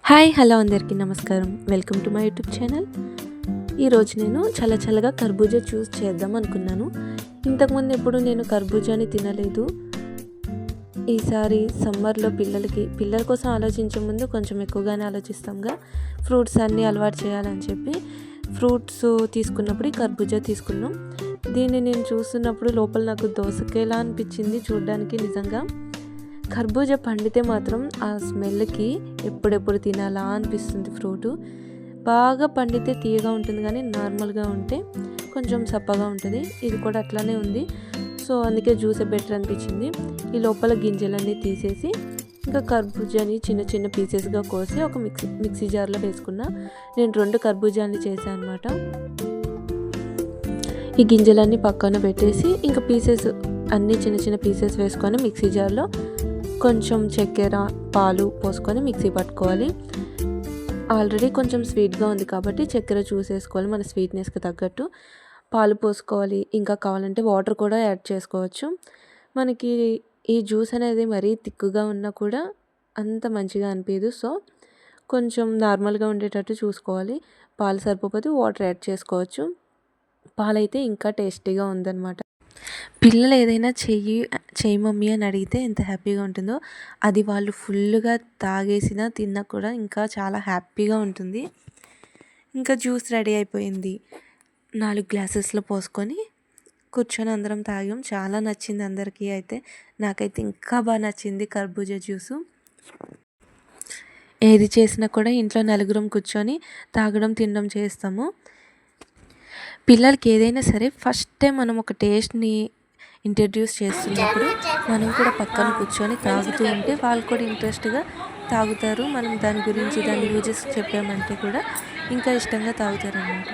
Hi hello అందరికీ నమస్కారం. Welcome to my YouTube channel. ఈరోజు నేను చల్లగా కర్బూజా జ్యూస్ చేద్దాం అనుకున్నాను. ఇంతకుముందు ఎప్పుడు నేను కర్బూజాని తినలేదు. ఈసారి సమ్మర్లో పిల్లల కోసం ఆలోచించే ముందు కొంచెం ఎక్కువగానే ఆలోచిస్తాంగా. ఫ్రూట్స్ అన్నీ అలవాటు చేయాలని చెప్పి ఫ్రూట్స్ తీసుకున్నప్పుడు ఈ కర్బూజా తీసుకున్నాం. దీన్ని నేను చూస్తున్నప్పుడు లోపల నాకు దోసకాయలా అనిపించింది చూడడానికి. నిజంగా కర్బూజా పండితే మాత్రం ఆ స్మెల్కి ఎప్పుడెప్పుడు తినాలా అనిపిస్తుంది. ఫ్రూటు బాగా పండితే తీయగా ఉంటుంది, కానీ నార్మల్గా ఉంటే కొంచెం సప్పగా ఉంటుంది. ఇది కూడా అట్లానే ఉంది. సో అందుకే జ్యూసే బెటర్ అనిపించింది. ఈ లోపల గింజలన్నీ తీసేసి ఇంకా కర్బూజాని చిన్న చిన్న పీసెస్గా కోసి ఒక మిక్సీ జార్లో వేసుకున్నా. నేను 2 కర్బూజాని చేశాను అనమాట. ఈ గింజలన్నీ పక్కన పెట్టేసి ఇంకా పీసెస్ అన్నీ చిన్న చిన్న పీసెస్ వేసుకొని మిక్సీ జార్లో కొంచెం చక్కెర పాలు పోసుకొని మిక్సీ పట్టుకోవాలి. ఆల్రెడీ కొంచెం స్వీట్గా ఉంది కాబట్టి చక్కెర చూసేసుకోవాలి, మన స్వీట్నెస్కి తగ్గట్టు. పాలు పోసుకోవాలి, ఇంకా కావాలంటే వాటర్ కూడా యాడ్ చేసుకోవచ్చు. మనకి ఈ జ్యూస్ అనేది మరీ తిక్కుగా ఉన్నా కూడా అంత మంచిగా అనిపించదు. సో కొంచెం నార్మల్గా ఉండేటట్టు చూసుకోవాలి. పాలు సరిపోతే వాటర్ యాడ్ చేసుకోవచ్చు. పాలైతే ఇంకా టేస్టీగా ఉందన్నమాట. పిల్లలు ఏదైనా చెయ్యి మమ్మీ అని అడిగితే ఎంత హ్యాపీగా ఉంటుందో, అది వాళ్ళు ఫుల్గా తాగేసినా తిన్నా కూడా ఇంకా చాలా హ్యాపీగా ఉంటుంది. ఇంకా జ్యూస్ రెడీ అయిపోయింది. 4 గ్లాసెస్లో పోసుకొని కూర్చొని అందరం తాగాం. చాలా నచ్చింది అందరికీ. అయితే నాకైతే ఇంకా బాగా నచ్చింది కర్బూజా జ్యూసు. ఏది చేసినా కూడా ఇంట్లో నలుగురం కూర్చొని తాగడం తినడం చేస్తాము. పిల్లలకి ఏదైనా సరే ఫస్ట్ టైం మనం ఒక టేస్ట్ని ఇంట్రడ్యూస్ చేస్తున్నప్పుడు మనం కూడా పక్కన కూర్చొని తాగుతూ ఉంటే వాళ్ళు కూడా ఇంట్రెస్ట్గా తాగుతారు. మనం దాని గురించి దాని యూజెస్ చెప్పామంటే కూడా ఇంకా ఇష్టంగా తాగుతారు అన్నమాట.